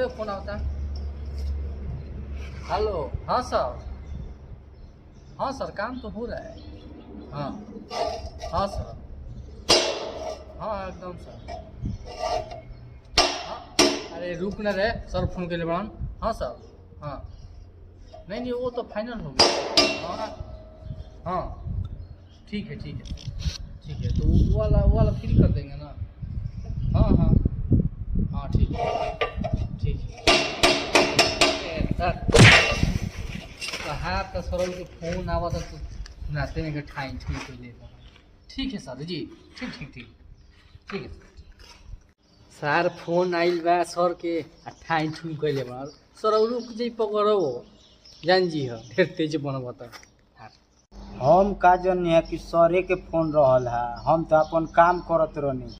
रे फोन आता। हेलो, हाँ सर। हाँ सर, काम तो हो रहा है। हाँ हाँ सर, हाँ एकदम सर। हाँ, अरे रुक न रे, सर फोन के लिए बड़ान। हाँ सर। हाँ नहीं नहीं, वो तो फाइनल हो गया। हाँ हाँ ठीक है ठीक है ठीक है, तो वो वाला फ्री कर देंगे ना। हाँ हाँ हाँ ठीक है ठीक है। सर कहा तो सर के फोन आवा तो सुनाते नहीं कि ठाई ठीक है ले। ठीक है सर जी, ठीक ठीक ठीक ठीक है सर। फोन आइल बा सर के ठाई ठुई कैले बा सर, रुक जाई पकड़ो जान जी हो फिर तेज बन बता। हम का जन है कि सरे के फोन रहल है, हम तो अपन काम करत रहनी।